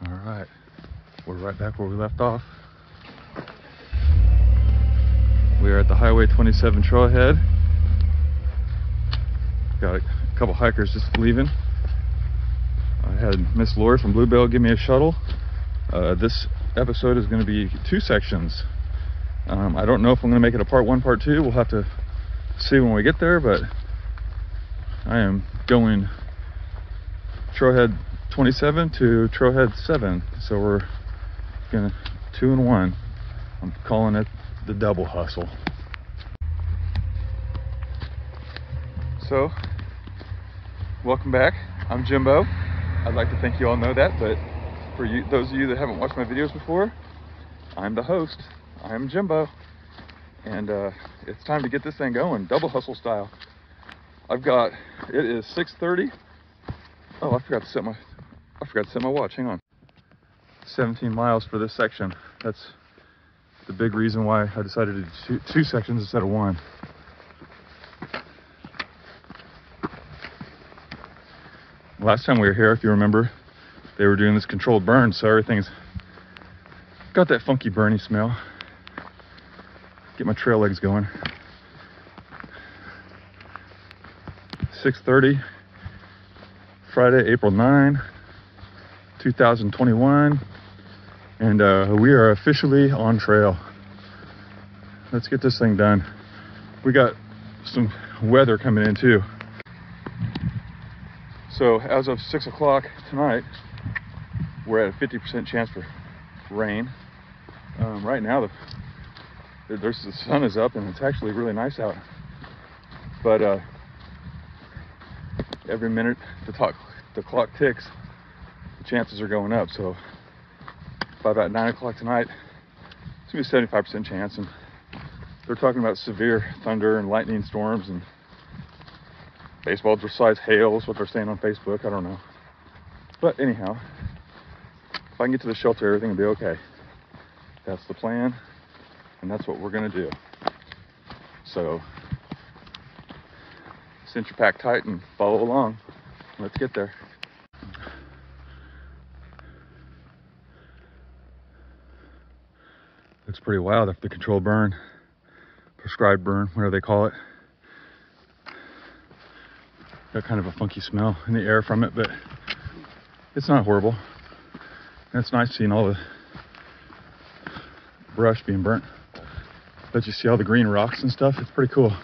All right, we're right back where we left off. We are at the Highway 27 Trailhead. Got a couple hikers just leaving. I had Miss Lori from Bluebell give me a shuttle. This episode is going to be 2 sections. I don't know if I'm going to make it a part 1, part 2. We'll have to see when we get there, but I am going Trailhead 27 to Trailhead 7, so we're gonna 2 in 1. I'm calling it the double hustle. So, welcome back. I'm Jimbo. I'd like to think you all know that, but for you, those of you that haven't watched my videos before, I'm the host. I'm Jimbo, and it's time to get this thing going, double hustle style. It is 6:30. Oh, I forgot to set my watch. Hang on. 17 miles for this section. That's the big reason why I decided to do 2 sections instead of 1. Last time we were here, if you remember, they were doing this controlled burn, so everything's got that funky burny smell. Get my trail legs going. 6:30, Friday, April 9, 2021, and we are officially on trail. Let's get this thing done. We got some weather coming in too. So as of 6 o'clock tonight, we're at a 50% chance for rain. Right now, the sun is up and it's actually really nice out. But every minute the clock ticks, the chances are going up. So by about 9 o'clock tonight, it's gonna be a 75% chance. And they're talking about severe thunder and lightning storms and baseball-sized hail is what they're saying on Facebook. I don't know. But anyhow, if I can get to the shelter, everything will be okay. That's the plan, and that's what we're gonna do. So cinch your pack tight and follow along. Let's get there. Looks pretty wild after the controlled burn, prescribed burn, whatever they call it. Got kind of a funky smell in the air from it, but it's not horrible. And it's nice seeing all the brush being burnt. Let you see all the green rocks and stuff. It's pretty cool.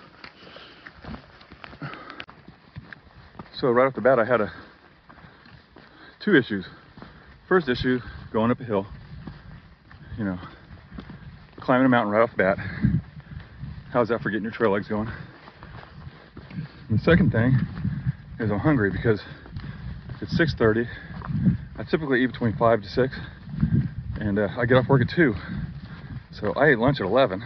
So right off the bat, I had 2 issues. First issue, going up a hill. You know, climbing a mountain right off the bat. How's that for getting your trail legs going? And the second thing is I'm hungry because it's 6:30. I typically eat between 5 to 6, and I get off work at 2. So I ate lunch at 11.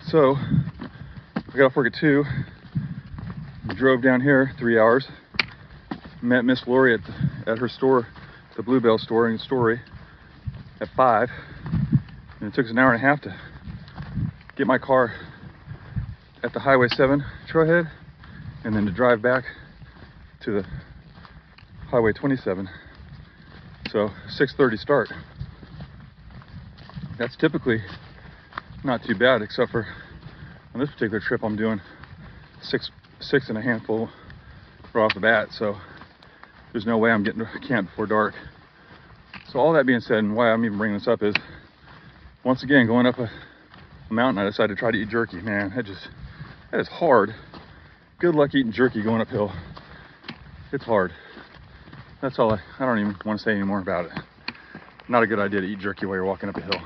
So I got off work at 2, drove down here 3 hours, met Miss Lori at her store, the Bluebell store in Story, at 5, and it took us an hour and a half to get my car at the Highway 7 Trailhead, and then to drive back to the Highway 27. So 6:30 start. That's typically not too bad, except for on this particular trip I'm doing six and a handful right off the bat, so there's no way I'm getting to camp before dark. So all that being said, and why I'm even bringing this up is, once again, going up a mountain, I decided to try to eat jerky. Man, that is hard. Good luck eating jerky going uphill. It's hard. That's all. I don't even want to say any more about it. Not a good idea to eat jerky while you're walking up a hill.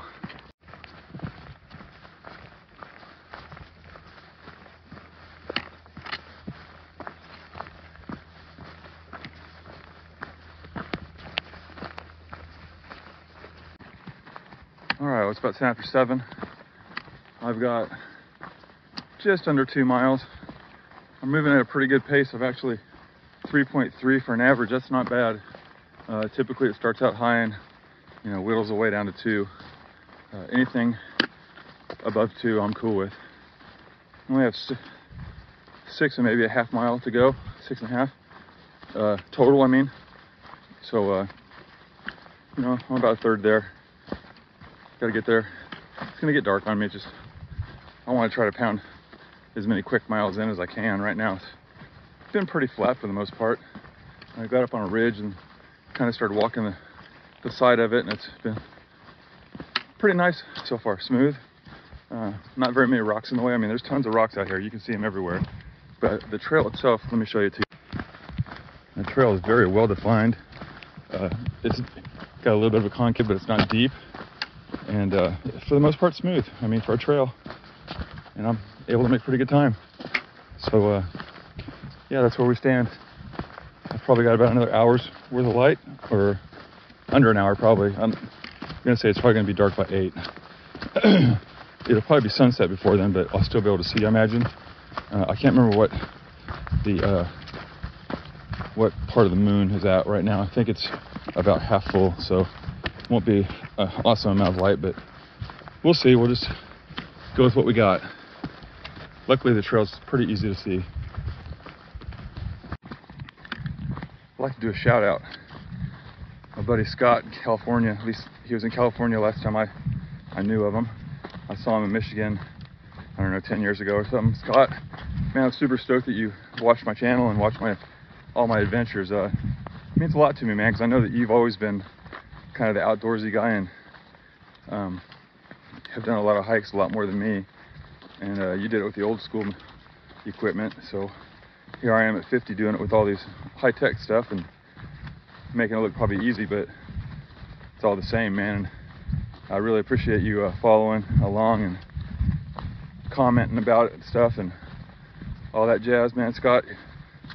All right, well, it's about 10 after 7. I've got just under 2 miles. I'm moving at a pretty good pace of actually 3.3 for an average. That's not bad. Typically it starts out high and, you know, whittles away down to 2. Anything above 2 I'm cool with. I only have 6 and maybe a half mile to go, 6.5 total, I mean. So You know, I'm about a third there. Gotta get there. It's gonna get dark on me. Just, I want to try to pound as many quick miles in as I can. Right now, it's been pretty flat for the most part. I got up on a ridge and kind of started walking the side of it, and it's been pretty nice so far. Smooth. Not very many rocks in the way. I mean, there's tons of rocks out here. You can see them everywhere. But the trail itself, let me show you too. The trail is very well defined. It's got a little bit of a concave, but it's not deep. And for the most part, smooth. I mean, for a trail. And I'm able to make pretty good time. So, yeah, that's where we stand. I've probably got about another hour's worth of light, or under an hour probably. I'm gonna say it's probably gonna be dark by 8. It'll probably be sunset before then, but I'll still be able to see, I imagine. I can't remember what part of the moon is at right now. I think it's about half full, so it won't be an awesome amount of light, but we'll see. We'll just go with what we got. Luckily, the trail's pretty easy to see. I'd like to do a shout out. My buddy Scott in California, at least he was in California last time I knew of him. I saw him in Michigan, I don't know, 10 years ago or something. Scott, man, I'm super stoked that you watched my channel and watched all my adventures. It means a lot to me, man, because I know that you've always been kind of the outdoorsy guy and have done a lot of hikes, a lot more than me. And you did it with the old school equipment, so here I am at 50 doing it with all these high-tech stuff and making it look probably easy, but it's all the same, man. And I really appreciate you following along and commenting about it and stuff and all that jazz, man. Scott,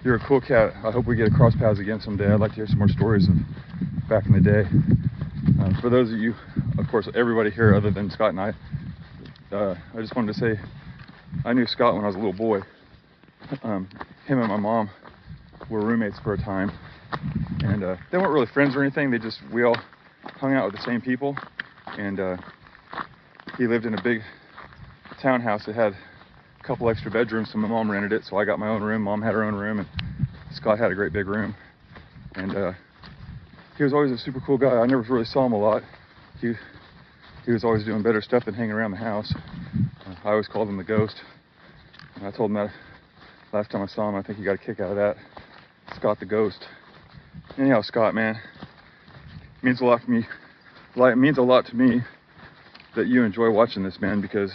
you're a cool cat. I hope we get to cross paths again someday. I'd like to hear some more stories of back in the day. For those of you, of course, everybody here other than Scott and I just wanted to say I knew Scott when I was a little boy. Him and my mom were roommates for a time, and they weren't really friends or anything. We all hung out with the same people, and he lived in a big townhouse that had a couple extra bedrooms, so my mom rented it, so I got my own room. Mom had her own room, and Scott had a great big room. And he was always a super cool guy. I never really saw him a lot. He was always doing better stuff than hanging around the house. I always called him the ghost. And I told him that last time I saw him. I think he got a kick out of that. Scott the ghost. Anyhow, Scott, man, it means a lot for me. It means a lot to me that you enjoy watching this, man, because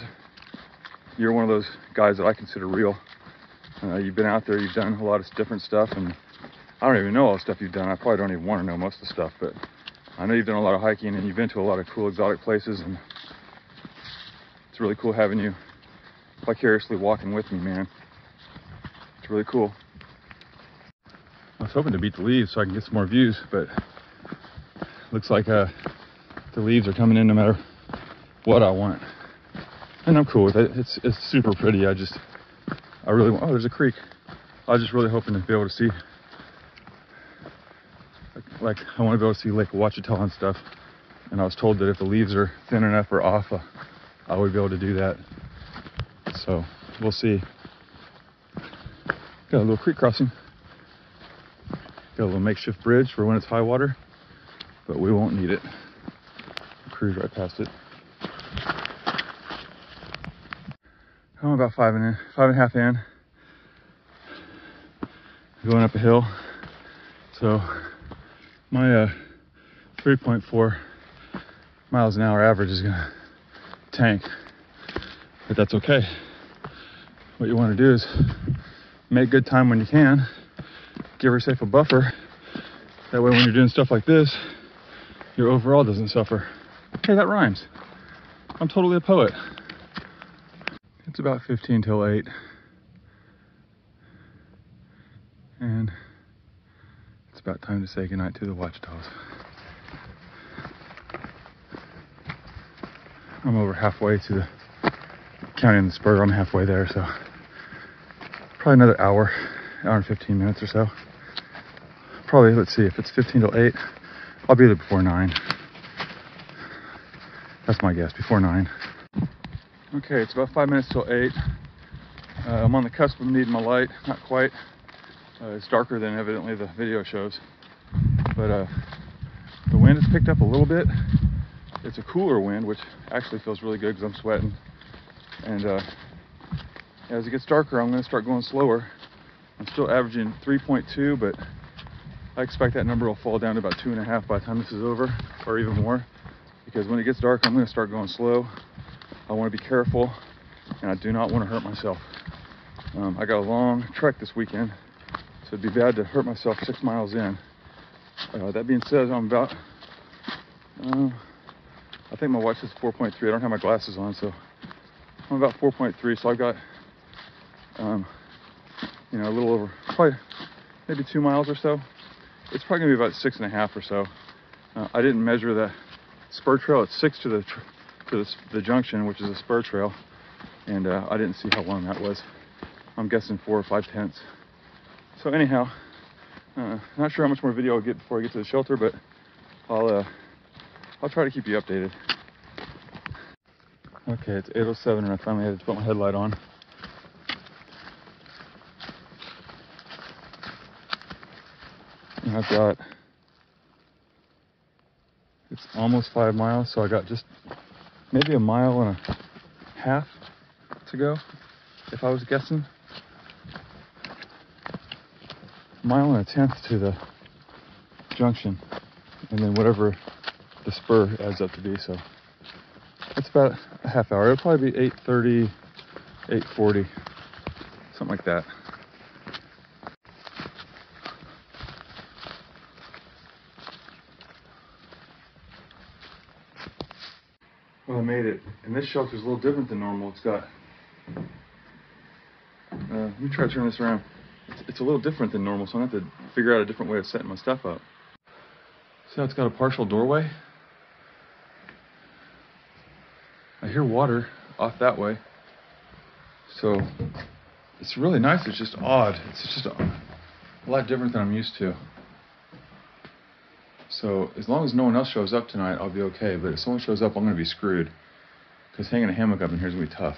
you're one of those guys that I consider real. You've been out there, you've done a lot of different stuff, and I don't even know all the stuff you've done. I probably don't even want to know most of the stuff, but I know you've done a lot of hiking and you've been to a lot of cool exotic places, and it's really cool having you vicariously walking with me, man. It's really cool. I was hoping to beat the leaves so I can get some more views, but looks like the leaves are coming in no matter what I want. And I'm cool with it. It's super pretty. I really want, oh, there's a creek. I was just really hoping to be able to see, like I want to be able to see Lake Ouachita and stuff. And I was told that if the leaves are thin enough or off, I would be able to do that. So we'll see. Got a little creek crossing. Got a little makeshift bridge for when it's high water, but we won't need it. We'll cruise right past it. I'm about 5.5 in. Going up a hill. So my 3.4 miles an hour average is gonna tank, but that's okay. What you want to do is make good time when you can. Give yourself a buffer. That way when you're doing stuff like this, your overall doesn't suffer. Hey, that rhymes. I'm totally a poet. It's about 15 till 8. And it's about time to say goodnight to the watchdogs. I'm over halfway to the counting the spur. I'm halfway there, so probably another hour and 15 minutes or so. Probably, let's see, if it's 15 till 8, I'll be there before 9. That's my guess, before 9. Okay, it's about 5 minutes till 8. I'm on the cusp of needing my light, not quite. It's darker than evidently the video shows, but The wind has picked up a little bit. It's a cooler wind, which actually feels really good because I'm sweating. And as it gets darker, I'm going to start going slower. I'm still averaging 3.2, but I expect that number will fall down to about 2.5 by the time this is over, or even more. Because when it gets dark, I'm going to start going slow. I want to be careful, and I do not want to hurt myself. I got a long trek this weekend, so it'd be bad to hurt myself 6 miles in. That being said, I'm about, I think my watch says 4.3. I don't have my glasses on, so I'm about 4.3. So I've got, you know, a little over, probably maybe 2 miles or so. It's probably gonna be about 6.5 or so. I didn't measure the spur trail. It's 6 to the junction, which is a spur trail, and I didn't see how long that was. I'm guessing 4 or 5 tenths. So anyhow, not sure how much more video I'll get before I get to the shelter, but I'll try to keep you updated. Okay, it's 8:07 and I finally had to put my headlight on. And I've got, it's almost 5 miles, so I got just maybe 1.5 miles to go, if I was guessing. 1.1 miles to the junction, and then whatever the spur adds up to be. So it's about a half hour. It'll probably be 8:30, 8:40, something like that. Well, I made it, and this shelter is a little different than normal. It's got, let me try to turn this around. It's a little different than normal, so I have to figure out a different way of setting my stuff up. See how it's got a partial doorway? I hear water off that way. So it's really nice. It's just odd. It's just a lot different than I'm used to. So as long as no one else shows up tonight, I'll be okay. But if someone shows up, I'm going to be screwed. Because hanging a hammock up in here is going to be tough.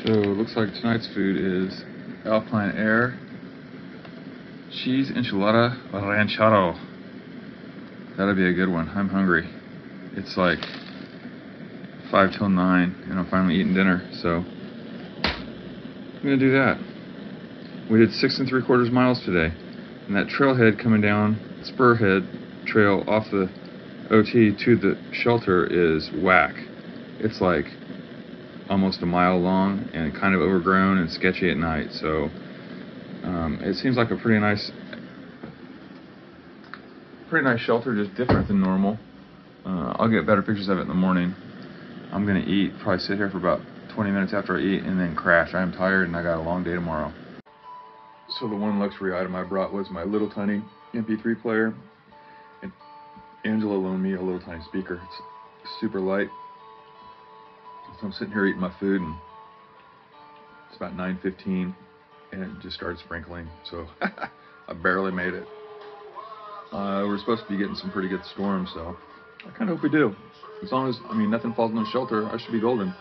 So it looks like tonight's food is Alpine Air cheese enchilada ranchero. That'll be a good one. I'm hungry. It's like 5 till 9 and I'm finally eating dinner, so I'm gonna do that. We did 6 3/4 miles today, and that trailhead coming down Spurhead Trail off the OT to the shelter is whack. It's like almost a mile long and kind of overgrown and sketchy at night, so it seems like a pretty nice shelter, just different than normal. I'll get better pictures of it in the morning. I'm gonna eat, probably sit here for about 20 minutes after I eat and then crash. I am tired and I got a long day tomorrow. So the one luxury item I brought was my little tiny MP3 player, and Angela loaned me a little tiny speaker. It's super light. So I'm sitting here eating my food, and it's about 9:15, and it just started sprinkling. So I barely made it. We're supposed to be getting some pretty good storms, so I kind of hope we do. As long as, I mean, nothing falls in the shelter, I should be golden.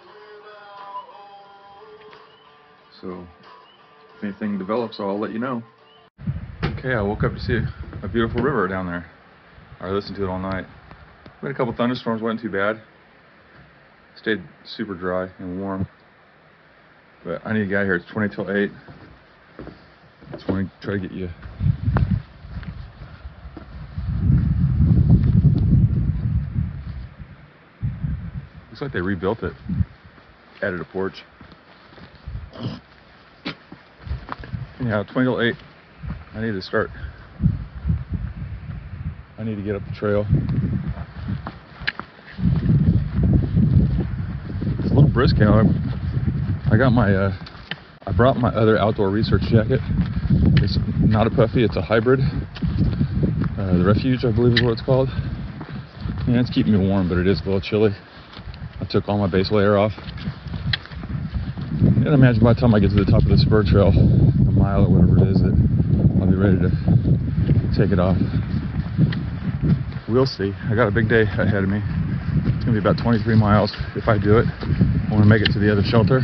So if anything develops, I'll let you know. Okay, I woke up to see a beautiful river down there. I listened to it all night. We had a couple thunderstorms, wasn't too bad. Stayed super dry and warm. But I need to get out of here. It's 20 till 8. Just want to try to get you. Looks like they rebuilt it. Added a porch. Anyhow, 20 till 8. I need to start. I need to get up the trail. It's a little brisk out. I got my, I brought my other outdoor research jacket. It's not a puffy, it's a hybrid. The Refuge, I believe is what it's called. Yeah, it's keeping me warm, but it is a little chilly. I took all my base layer off. And imagine by the time I get to the top of the spur trail, a mile or whatever it is, that I'll be ready to take it off. We'll see. I got a big day ahead of me. It's gonna be about 23 miles if I do it. I wanna make it to the other shelter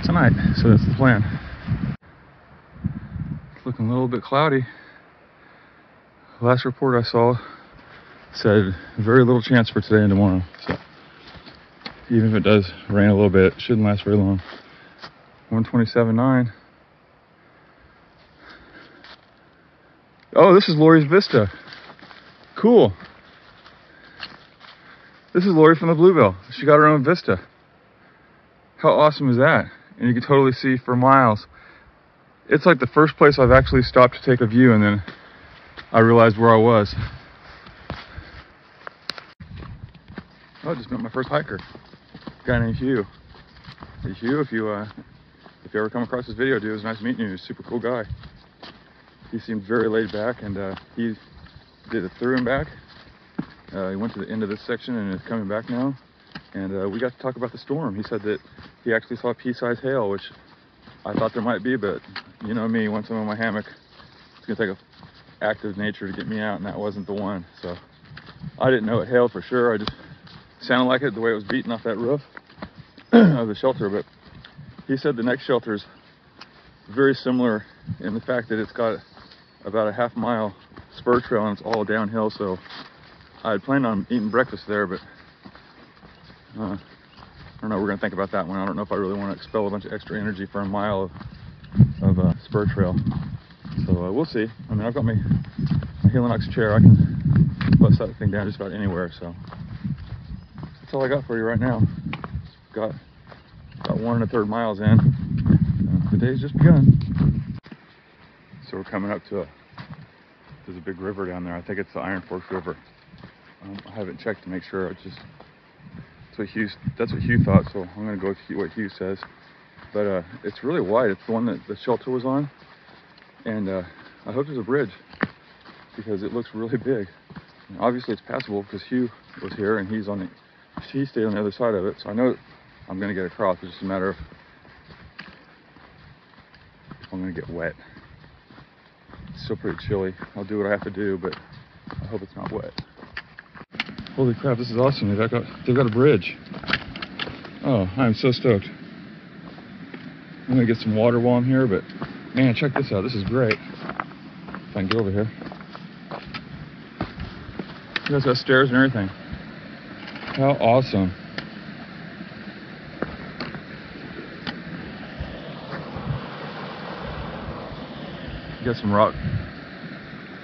tonight, so that's the plan. It's looking a little bit cloudy. Last report I saw said very little chance for today and tomorrow, so even if it does rain a little bit, it shouldn't last very long. 127.9. Oh, this is Lori's Vista. Cool. This is Lori from the Bluebell. She got her own Vista. How awesome is that? And you can totally see for miles. It's like the first place I've actually stopped to take a view, and then I realized where I was. Oh, I just met my first hiker. A guy named Hugh. Hey, Hugh, if you ever come across this video, dude, it was nice meeting you. He's a super cool guy. He seemed very laid back, and he did a through and back. He went to the end of this section and is coming back now. And we got to talk about the storm. He said that he actually saw pea-sized hail, which I thought there might be, but you know me, once I'm in my hammock, it's gonna take an act of nature to get me out, and that wasn't the one. So I didn't know it hailed for sure. I just sounded like it the way it was beating off that roof of the shelter. But he said the next shelter is very similar in the fact that it's got about a half-mile spur trail and it's all downhill. So I had planned on eating breakfast there, but I don't know, we're gonna think about that one. I don't know if I really want to expel a bunch of extra energy for a mile of spur trail. So we'll see. I mean, I've got my Helinox chair. I can bust that thing down just about anywhere. So that's all I got for you right now. Got about 1 1/3 miles in. The day's just begun. So we're coming up to there's a big river down there. I think it's the Iron Forks River. I haven't checked to make sure. That's what Hugh thought, so I'm gonna go with what Hugh says. But it's really wide. It's the one that the shelter was on, and I hope there's a bridge because it looks really big. And obviously, it's passable because Hugh was here and he stayed on the other side of it. So I know I'm gonna get across. It's just a matter of if I'm gonna get wet. It's still pretty chilly. I'll do what I have to do, but I hope it's not wet. Holy crap, this is awesome. They've got a bridge. Oh, I'm so stoked. I'm gonna get some water while I'm here, but man, check this out. This is great. If I can get over here. You guys got stairs and everything. How awesome. You got some rock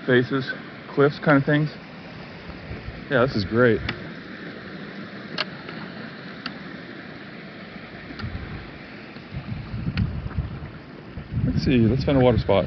faces, cliffs kind of things. Yeah, this is great. Let's see, let's find a water spot.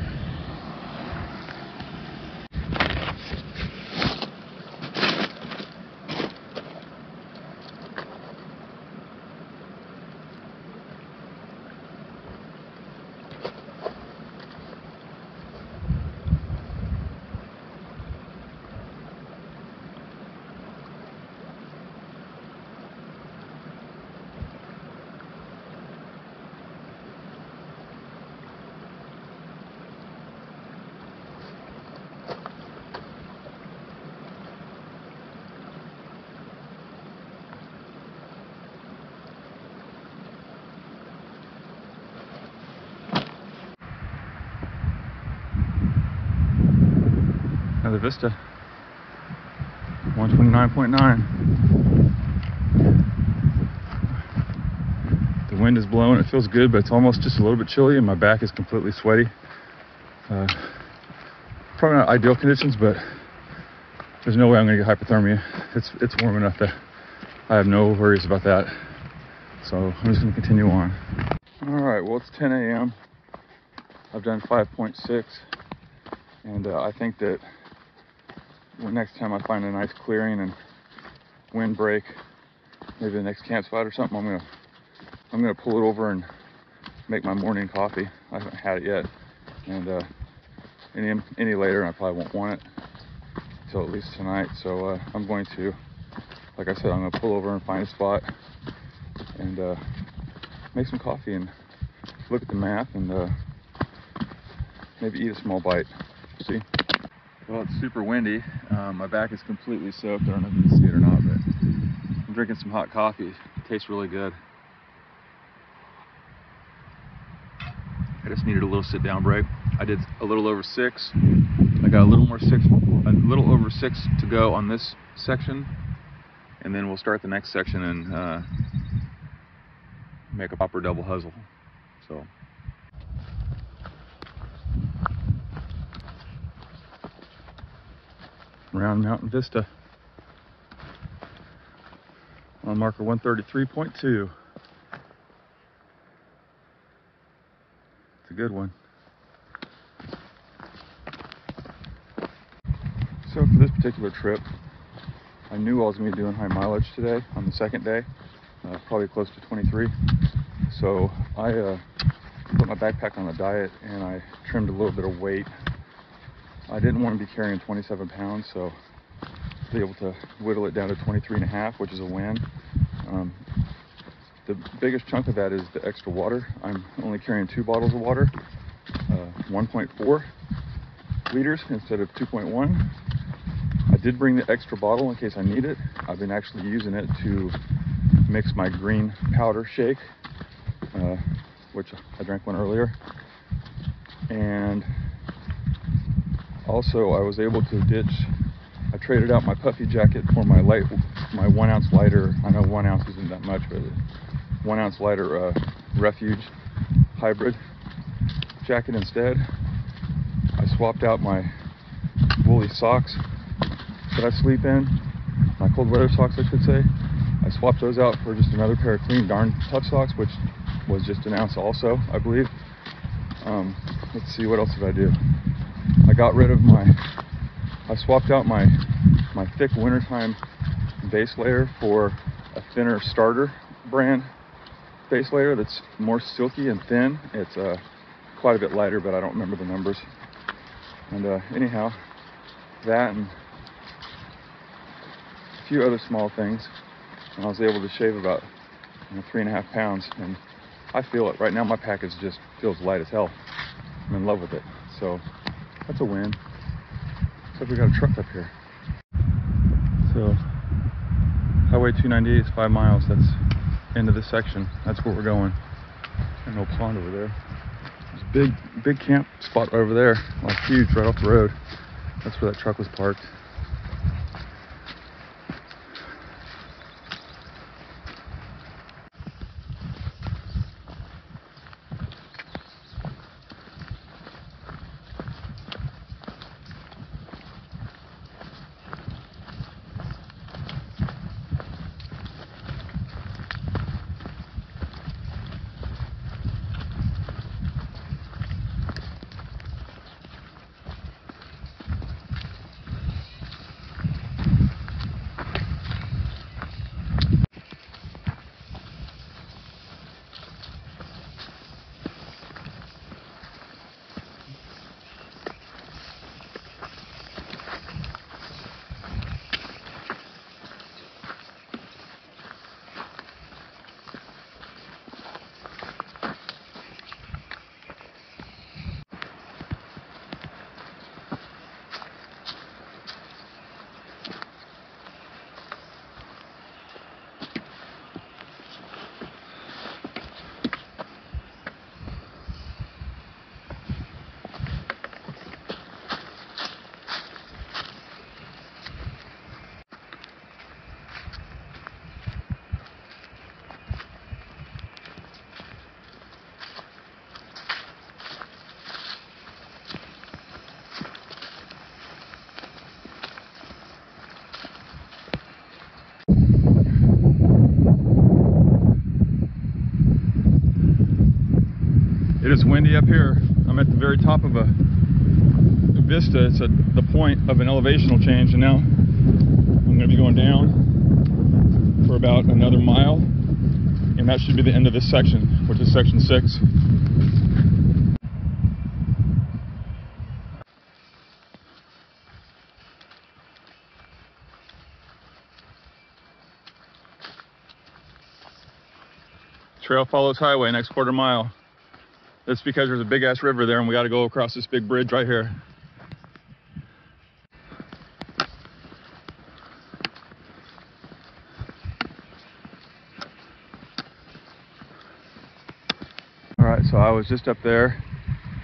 Another vista. 129.9. The wind is blowing. It feels good, but it's almost just a little bit chilly, and my back is completely sweaty. Probably not ideal conditions, but there's no way I'm going to get hypothermia. It's warm enough that I have no worries about that. So I'm just going to continue on. All right. Well, it's 10 a.m. I've done 5.6, and I think that next time I find a nice clearing and windbreak, maybe the next campsite or something, I'm gonna pull it over and make my morning coffee. I haven't had it yet, and any later, I probably won't want it until at least tonight. So I'm going to, like I said, I'm gonna pull over and find a spot and make some coffee and look at the map and maybe eat a small bite. See. Well, it's super windy. My back is completely soaked. I don't know if you can see it or not, but I'm drinking some hot coffee. It tastes really good. I just needed a little sit down break. I did a little over 6. I got a little over 6 to go on this section, and then we'll start the next section and make a proper double hustle. So around Mountain Vista on marker 133.2. It's a good one. So for this particular trip, I knew I was going to be doing high mileage today on the second day, probably close to 23. So I put my backpack on a diet and I trimmed a little bit of weight. I didn't want to be carrying 27 pounds, so to be able to whittle it down to 23.5, which is a win. The biggest chunk of that is the extra water. I'm only carrying 2 bottles of water, 1.4 liters instead of 2.1. I did bring the extra bottle in case I need it. I've been actually using it to mix my green powder shake, which I drank one earlier. And also I was able to ditch, I traded out my puffy jacket for my 1 ounce lighter. I know 1 ounce isn't that much, but 1 ounce lighter Refuge hybrid jacket instead. I swapped out my woolly socks that I sleep in, my cold weather socks I should say. I swapped those out for just another pair of clean darn tough socks, which was just 1 ounce also, I believe. Let's see, what else did I do? I got rid of I swapped out my thick wintertime base layer for a thinner starter brand base layer that's more silky and thin. It's quite a bit lighter, but I don't remember the numbers. And anyhow, that and a few other small things, and I was able to shave about 3.5 pounds, and I feel it. Right now my package just feels light as hell. I'm in love with it, so that's a win. Except we got a truck up here. So Highway 298 is 5 miles. That's end of this section. That's where we're going. An old pond over there. There's a big camp spot over there, like huge, right off the road. That's where that truck was parked. It is windy up here. I'm at the very top of a vista. It's at the point of an elevational change, and now I'm going to be going down for about another mile, and that should be the end of this section, which is section 6. Trail follows highway, next quarter mile. That's because there's a big ass river there and we got to go across this big bridge right here. All right, so I was just up there.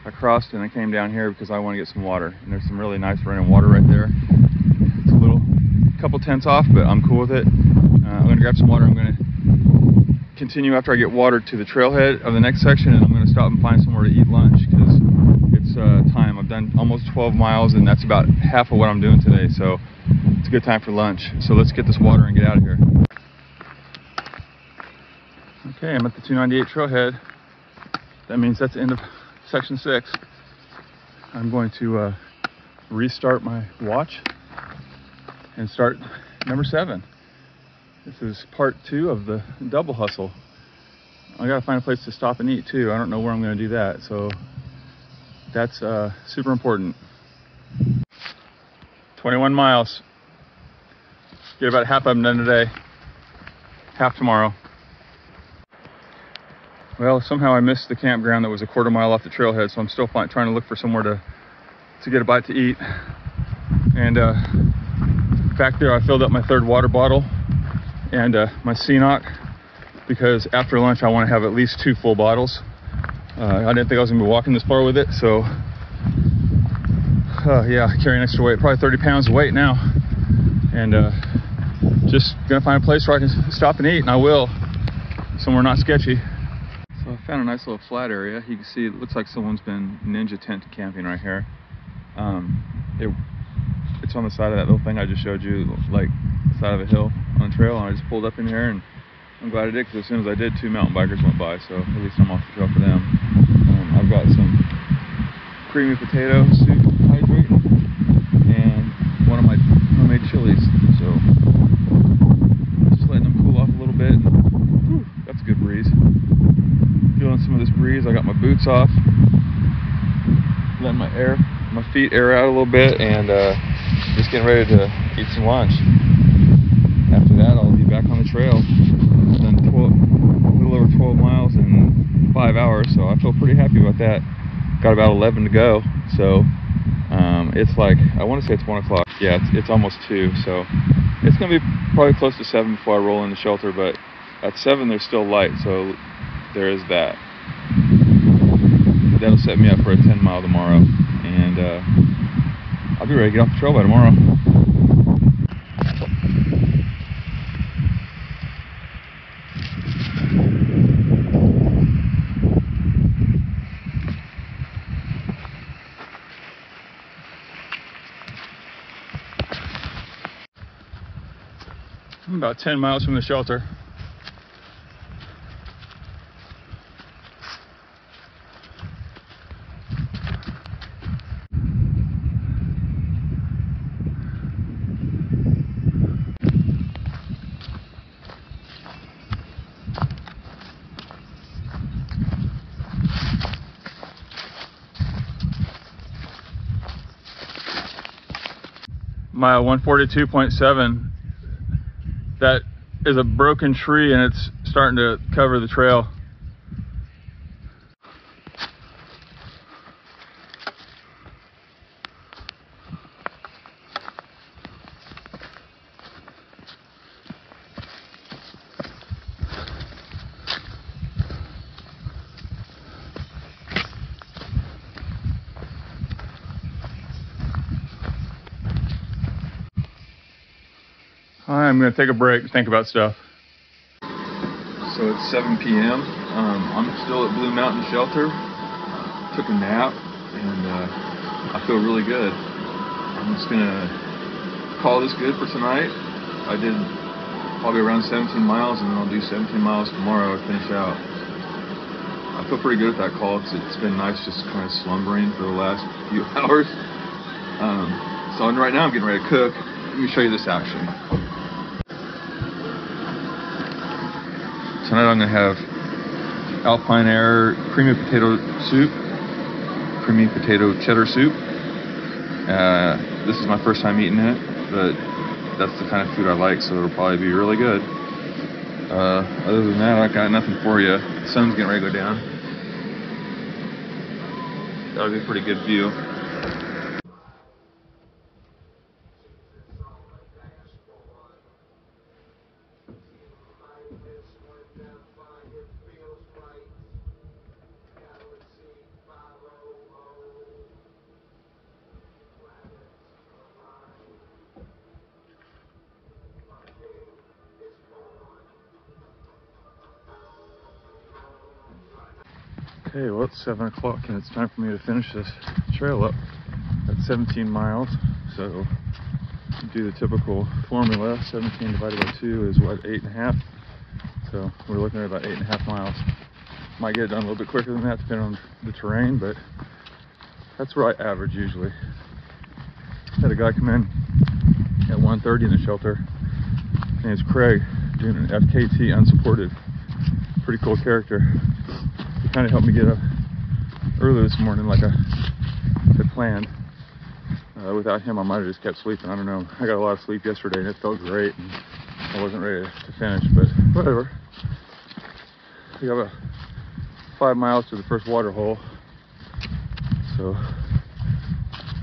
I crossed and I came down here because I want to get some water. And there's some really nice running water right there. It's a couple tenths off, but I'm cool with it. I'm going to grab some water. I'm going to continue after I get water to the trailhead of the next section, and I'm going to stop and find somewhere to eat lunch because it's time. I've done almost 12 miles, and that's about half of what I'm doing today. So it's a good time for lunch. So let's get this water and get out of here. Okay, I'm at the 298 trailhead. That means that's the end of section 6. I'm going to restart my watch and start number 7. This is part 2 of the double hustle. I gotta find a place to stop and eat too. I don't know where I'm gonna do that, so that's super important. 21 miles. Get about half of them done today, half tomorrow. Well, somehow I missed the campground that was a quarter mile off the trailhead, so I'm still trying to look for somewhere to get a bite to eat. And back there I filled up my 3rd water bottle and my CNOC, because after lunch I want to have at least 2 full bottles. I didn't think I was going to be walking this far with it, so yeah, I carry an extra weight, probably 30 pounds of weight now. And just going to find a place where I can stop and eat, and I will, somewhere not sketchy. So I found a nice little flat area. You can see it looks like someone's been ninja tent camping right here. It's on the side of that little thing I just showed you, like the side of a hill on the trail, and I just pulled up in here, and I'm glad I did, because as soon as I did, 2 mountain bikers went by, so at least I'm off the trail for them. I've got some creamy potato soup hydrate and one of my homemade chilies, so just letting them cool off a little bit. Whew, that's a good breeze. Feeling some of this breeze. I got my boots off, letting my feet air out a little bit, and just getting ready to eat some lunch. After that, I'll be back on the trail. I've done a little over 12 miles in 5 hours, so I feel pretty happy about that. Got about 11 to go, so it's like, I want to say it's 1 o'clock. Yeah, it's almost 2, so it's going to be probably close to 7 before I roll in the shelter, but at 7 there's still light, so there is that. That'll set me up for a 10 mile tomorrow, and I'll be ready to get off the trail by tomorrow. I'm about 10 miles from the shelter. Mile 142.7. That is a broken tree, and it's starting to cover the trail. I'm going to take a break and think about stuff. So it's 7 p.m. I'm still at Blue Mountain Shelter. Took a nap, and I feel really good. I'm just going to call this good for tonight. I did probably around 17 miles, and then I'll do 17 miles tomorrow to finish out. I feel pretty good with that call, because it's been nice just kind of slumbering for the last few hours. So right now I'm getting ready to cook. Let me show you this action. Tonight I'm going to have Alpine Air creamy potato soup, creamy potato cheddar soup. This is my first time eating it, but that's the kind of food I like, so it'll probably be really good. Other than that, I got nothing for you. The sun's getting ready to go down. That'll be a pretty good view. Okay, well it's 7 o'clock and it's time for me to finish this trail up at 17 miles. So do the typical formula. 17 divided by 2 is what, 8.5? So we're looking at about 8.5 miles. Might get it done a little bit quicker than that depending on the terrain, but that's where I average usually. Had a guy come in at 1:30 in the shelter. His name's Craig, doing an FKT unsupported. Pretty cool character. He kind of helped me get up early this morning like I had planned. Without him, I might have just kept sleeping. I don't know. I got a lot of sleep yesterday and it felt great. And I wasn't ready to finish, but whatever. We got about 5 miles to the first water hole. So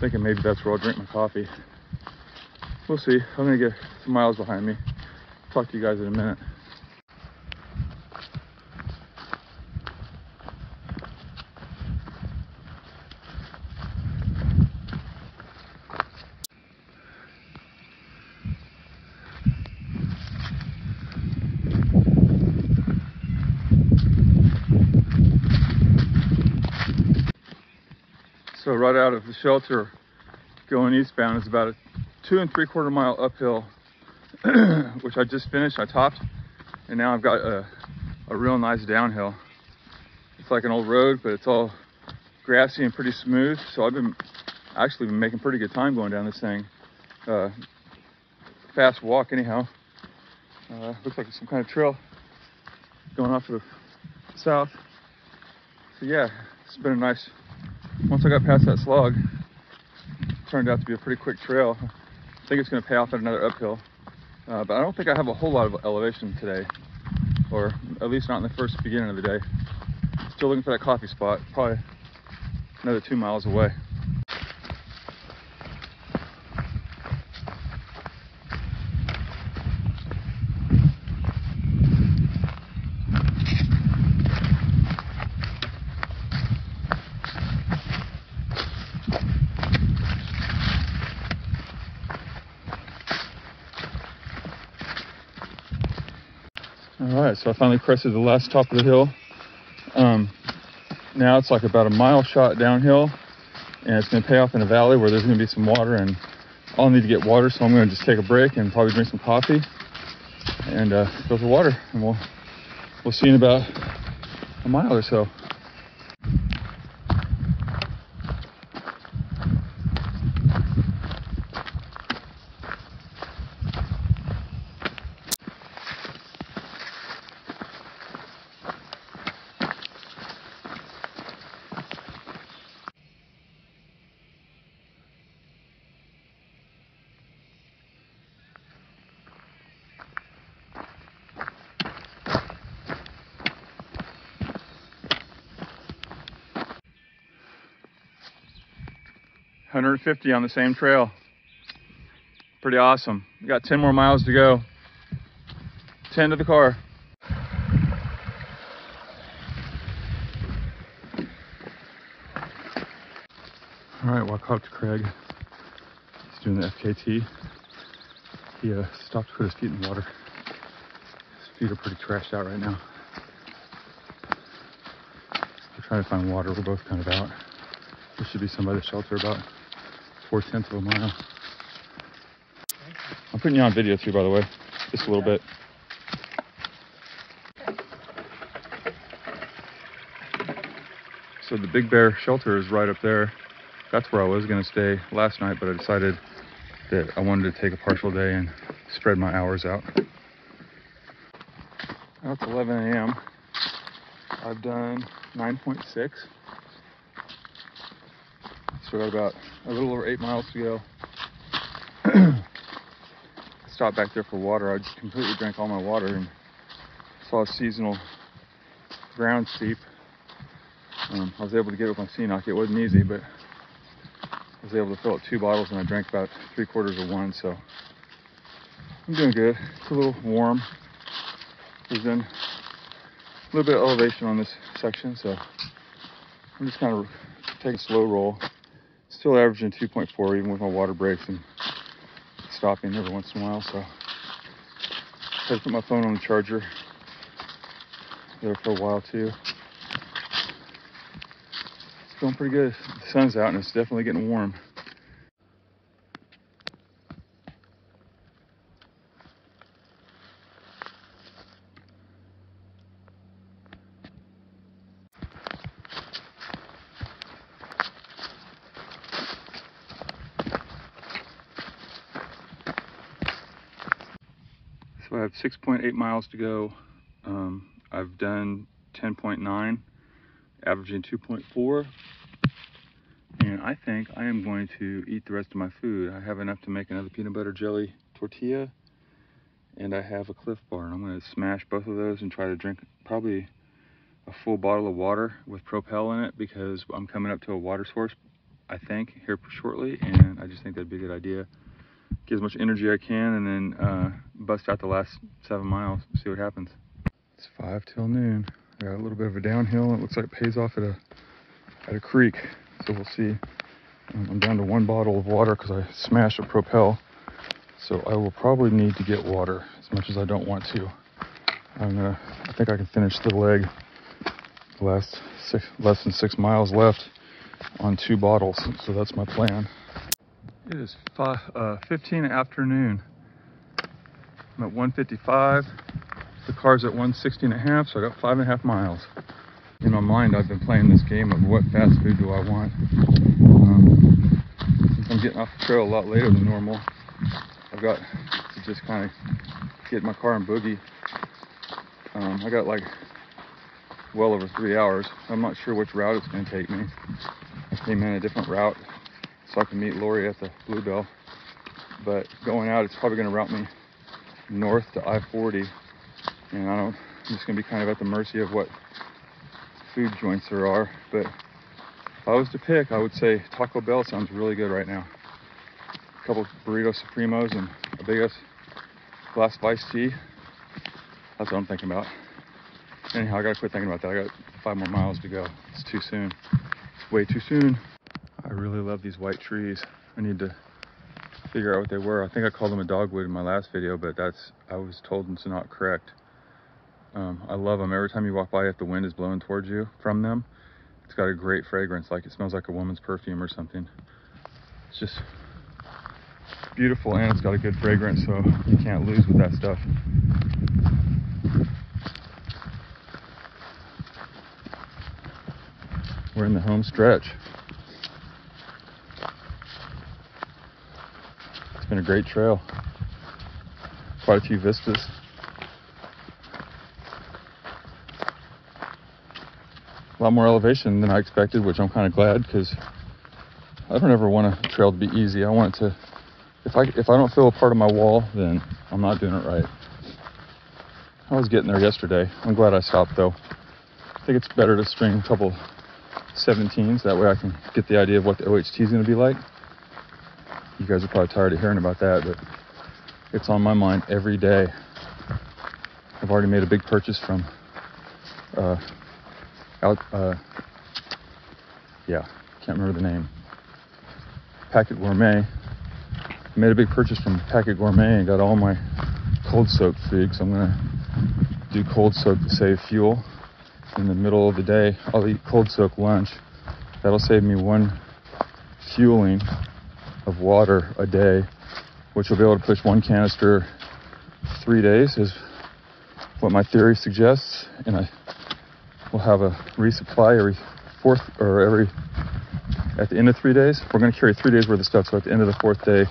thinking maybe that's where I'll drink my coffee. We'll see. I'm gonna get some miles behind me. Talk to you guys in a minute. So right out of the shelter, going eastbound is about a 2 3/4 mile uphill, which I just finished. I topped, and now I've got a real nice downhill. It's like an old road, but it's all grassy and pretty smooth. So I've actually been making pretty good time going down this thing. Fast walk anyhow. Looks like some kind of trail going off to the south. So yeah, it's been a nice. Once I got past that slog, it turned out to be a pretty quick trail. I think it's going to pay off at another uphill, but I don't think I have a whole lot of elevation today, or at least not in the first beginning of the day. Still looking for that coffee spot, probably another 2 miles away. All right, so I finally crested the last top of the hill. Now it's like about a mile shot downhill, and it's going to pay off in a valley where there's going to be some water, and I'll need to get water, so I'm going to just take a break and probably drink some coffee and go for water, and we'll see in about a mile or so. $150 on the same trail. Pretty awesome. We got 10 more miles to go. 10 to the car. All right, walk up to Craig. He's doing the FKT. He stopped to put his feet in the water. His feet are pretty trashed out right now. We're trying to find water. We're both kind of out. There should be some by the shelter about 4/10 of a mile. I'm putting you on video too, by the way, just a little bit. So the Big Bear shelter is right up there. That's where I was going to stay last night, but I decided that I wanted to take a partial day and spread my hours out. Now it's 11 a.m. I've done 9.6. So I got about a little over 8 miles to go. Stopped back there for water. I just completely drank all my water and saw a seasonal ground steep. I was able to get with my CNOC. It wasn't easy, but I was able to fill up 2 bottles and I drank about 3/4 of one, so I'm doing good. It's a little warm. There's been a little bit of elevation on this section, so I'm just kind of taking a slow roll. Still averaging 2.4 even with my water breaks and stopping every once in a while, so I had to put my phone on the charger there for a while too. Feeling pretty good. The sun's out and it's definitely getting warm. So I have 6.8 miles to go. I've done 10.9, averaging 2.4. And I think I am going to eat the rest of my food. I have enough to make another peanut butter jelly tortilla, and I have a Cliff Bar. And I'm going to smash both of those and try to drink probably a full bottle of water with Propel in it, because I'm coming up to a water source, I think, here shortly, and I just think that'd be a good idea. Get as much energy I can, and then bust out the last 7 miles, see what happens. It's 5 till noon. I got a little bit of a downhill. It looks like it pays off at a creek, so we'll see. I'm down to 1 bottle of water because I smashed a Propel, so I will probably need to get water as much as I don't want to. I think I can finish the leg. The last less than 6 miles left on 2 bottles, so that's my plan. It is 15 afternoon. I'm at 155. The car's at 160.5, so I got 5.5 miles. In my mind, I've been playing this game of what fast food do I want. Since I'm getting off the trail a lot later than normal, I've got to just kind of get in my car and boogie. I got like well over 3 hours. I'm not sure which route it's going to take me. I came in a different route so I can meet Lori at the Bluebell, but going out, it's probably going to route me north to I-40, and I'm just going to be kind of at the mercy of what food joints there are. But if I was to pick, I would say Taco Bell sounds really good right now. A couple burrito supremos and a big glass of iced tea. That's what I'm thinking about. Anyhow, I gotta quit thinking about that. I got 5 more miles to go. It's too soon. It's way too soon. I really love these white trees. I need to figure out what they were. I think I called them a dogwood in my last video, but I was told it's not correct. I love them. Every time you walk by, if the wind is blowing towards you from them, it's got a great fragrance. Like it smells like a woman's perfume or something. It's just beautiful, and it's got a good fragrance, so you can't lose with that stuff. We're in the home stretch. It's been a great trail. Quite a few vistas. A lot more elevation than I expected, which I'm kind of glad, because I don't ever want a trail to be easy. I want it to, if I don't feel a part of my wall, then I'm not doing it right. I was getting there yesterday. I'm glad I stopped though. I think it's better to string a couple 17s, that way I can get the idea of what the OHT is going to be like. You guys are probably tired of hearing about that, but it's on my mind every day. I've already made a big purchase from can't remember the name. Packet Gourmet. I made a big purchase from Packet Gourmet and got all my cold soak food, so I'm gonna do cold soak to save fuel. In the middle of the day, I'll eat cold soak lunch. That'll save me 1 fueling of water a day, which will be able to push 1 canister 3 days, is what my theory suggests. And I will have a resupply every 4th or every, at the end of 3 days. We're going to carry 3 days worth of stuff, so at the end of the 4th day,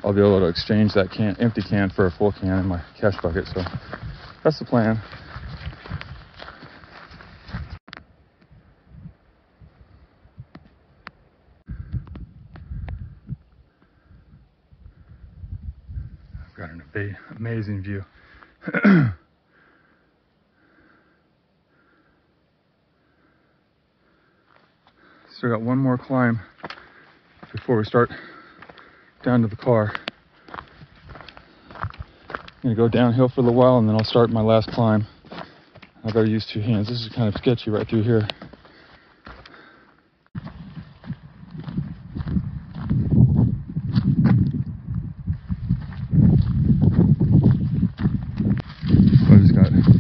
I'll be able to exchange that empty can for a full can in my cash bucket. So that's the plan. Got an amazing view. Still got 1 more climb before we start down to the car. I'm gonna go downhill for a little while and then I'll start my last climb. I gotta use 2 hands. This is kind of sketchy right through here.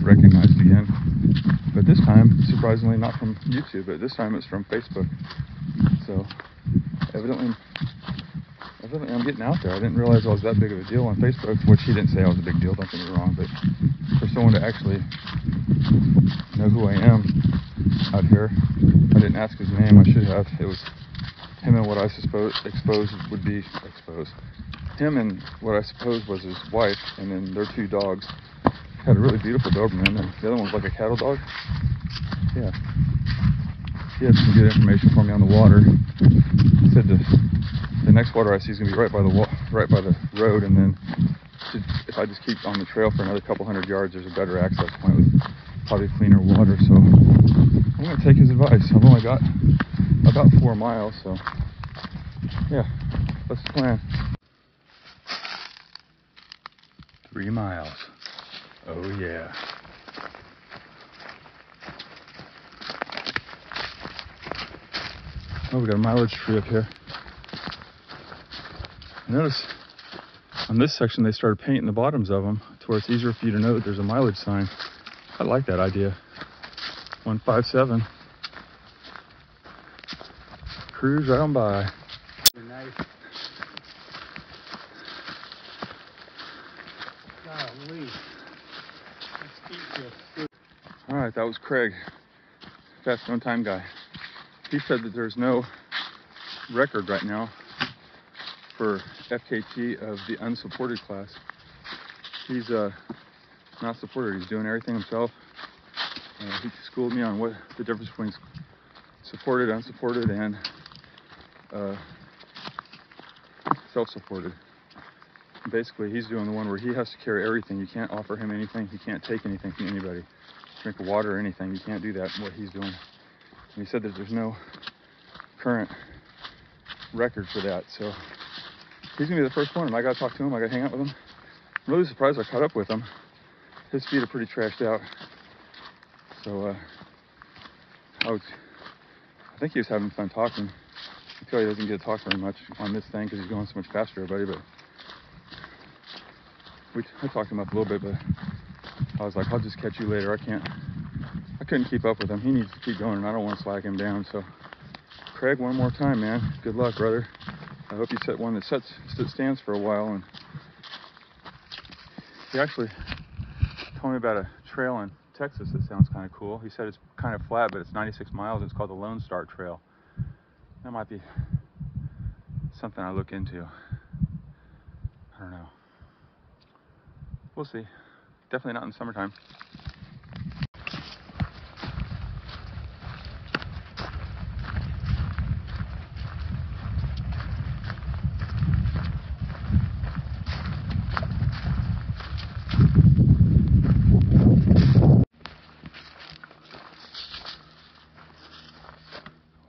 Recognized again, but this time it's a surprisingly not from YouTube, but this time it's from Facebook. So evidently I'm getting out there. I didn't realize I was that big of a deal on Facebook, which he didn't say I was a big deal, don't get me wrong, but for someone to actually know who I am out here, I didn't ask his name. I should have. It was him and what I him and what I suppose was his wife, and then their 2 dogs. Had a really beautiful Doberman, and the other one was like a cattle dog. Yeah. He had some good information for me on the water. He said the next water I see is going to be right by the road, and then if I just keep on the trail for another couple hundred yards, there's a better access point with probably cleaner water. So I'm going to take his advice. I've only got about 4 miles, so yeah, that's the plan. 3 miles. Oh yeah. Oh, we got a mileage tree up here. Notice on this section they started painting the bottoms of them to where it's easier for you to know that there's a mileage sign. I like that idea. 157. Cruise right on by. Nice. Golly. All right, that was Craig, fast known time guy. He said that there's no record right now for FKT of the unsupported class. He's not supported. He's doing everything himself. He schooled me on what the difference between supported, unsupported, and self-supported. Basically, he's doing the one where he has to carry everything. You can't offer him anything. He can't take anything from anybody. Drink water or anything. You can't do that, what he's doing. And he said that there's no current record for that. So he's going to be the first one, and I got to talk to him. I got to hang out with him. I'm really surprised I caught up with him. His feet are pretty trashed out. So I think he was having fun talking. I feel he doesn't get to talk very much on this thing because he's going so much faster, everybody, but I talked him up a little bit, but I was like, I'll just catch you later. I couldn't keep up with him. He needs to keep going, and I don't want to slack him down. So, Craig, one more time, man. Good luck, brother. I hope you set one that stands for a while. And he actually told me about a trail in Texas that sounds kind of cool. He said it's kind of flat, but it's 96 miles. It's called the Lone Star Trail. That might be something I look into. I don't know. We'll see. Definitely not in summertime.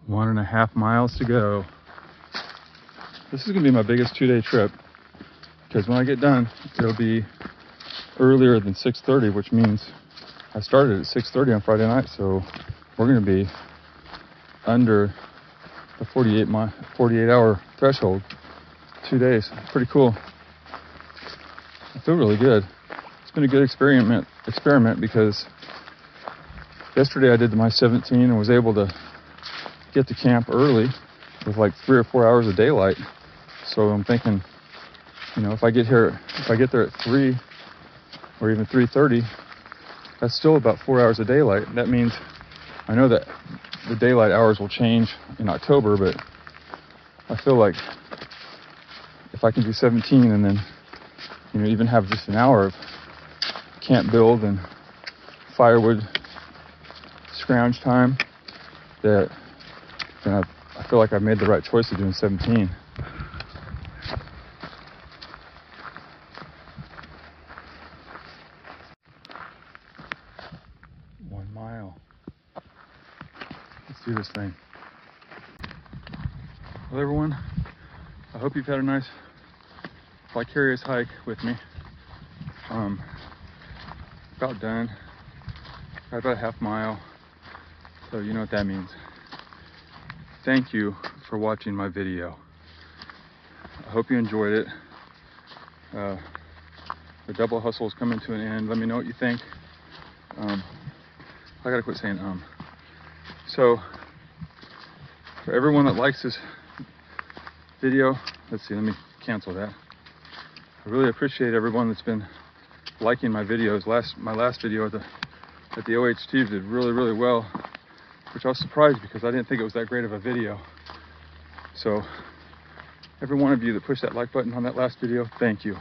One and a half miles to go. This is going to be my biggest 2-day trip because when I get done, it'll be earlier than 6:30, which means I started at 6:30 on Friday night, so we're going to be under the 48-hour threshold. 2 days. Pretty cool. I feel really good. It's been a good experiment because yesterday I did my 17 and was able to get to camp early with like 3 or 4 hours of daylight. So I'm thinking, you know, if I get there at 3 or even 3:30, that's still about 4 hours of daylight. That means I know that the daylight hours will change in October, but I feel like if I can do 17 and then, you know, even have just an hour of camp build and firewood scrounge time, that then I feel like I've made the right choice of doing 17. Let's do this thing. Well, everyone, I hope you've had a nice vicarious hike with me. About done. Got about a half mile. So you know what that means. Thank you for watching my video. I hope you enjoyed it. The double hustle is coming to an end. Let me know what you think. I gotta quit saying So for everyone that likes this video, let's see, let me cancel that. I really appreciate everyone that's been liking my videos. My last video at the OHT did really well, which I was surprised because I didn't think it was that great of a video. So every one of you that pushed that like button on that last video, thank you.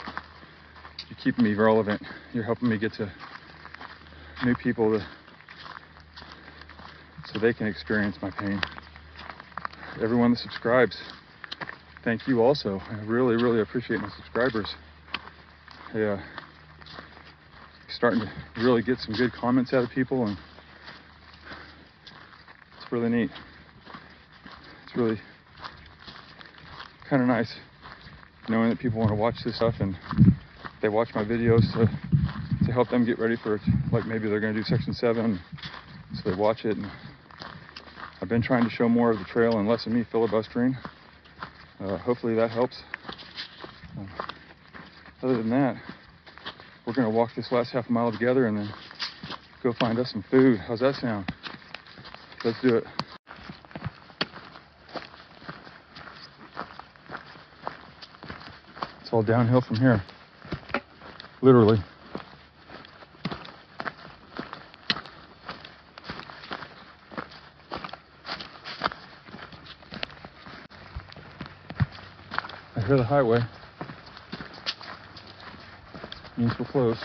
You're keeping me relevant. You're helping me get to new people so they can experience my pain. Everyone that subscribes, thank you also. I really appreciate my subscribers. Yeah, starting to really get some good comments out of people, and it's really neat. It's really kind of nice knowing that people want to watch this stuff and they watch my videos to help them get ready for it. Like maybe they're going to do section 7, so they watch it. And I've been trying to show more of the trail and less of me filibustering. Hopefully that helps. Other than that, we're going to walk this last half a mile together and then go find us some food. How's that sound? Let's do it. It's all downhill from here, literally. I hear the highway. Means we're close.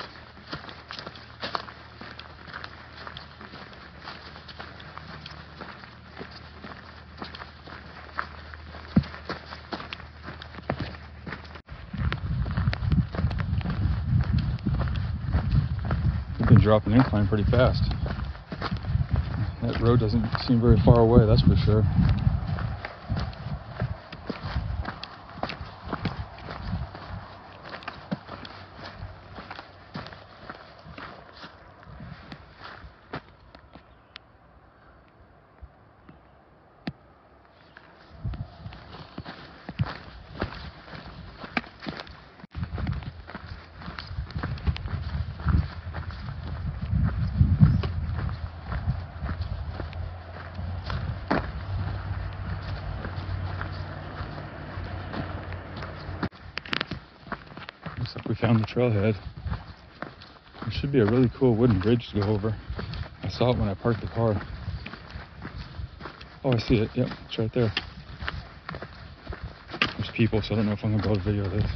We've been dropping incline pretty fast. That road doesn't seem very far away, that's for sure. Looks like we found the trailhead. There should be a really cool wooden bridge to go over. I saw it when I parked the car. Oh, I see it. Yep, it's right there. There's people, so I don't know if I'm going to be able to video this.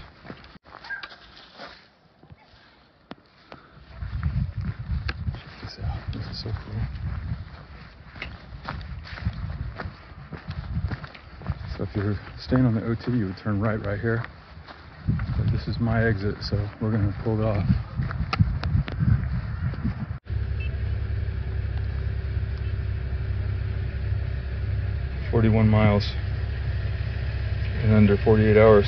Check this out. This is so cool. So if you're staying on the OT, you would turn right here. But this is my exit, so we're going to pull it off. "41 miles in under 48 hours.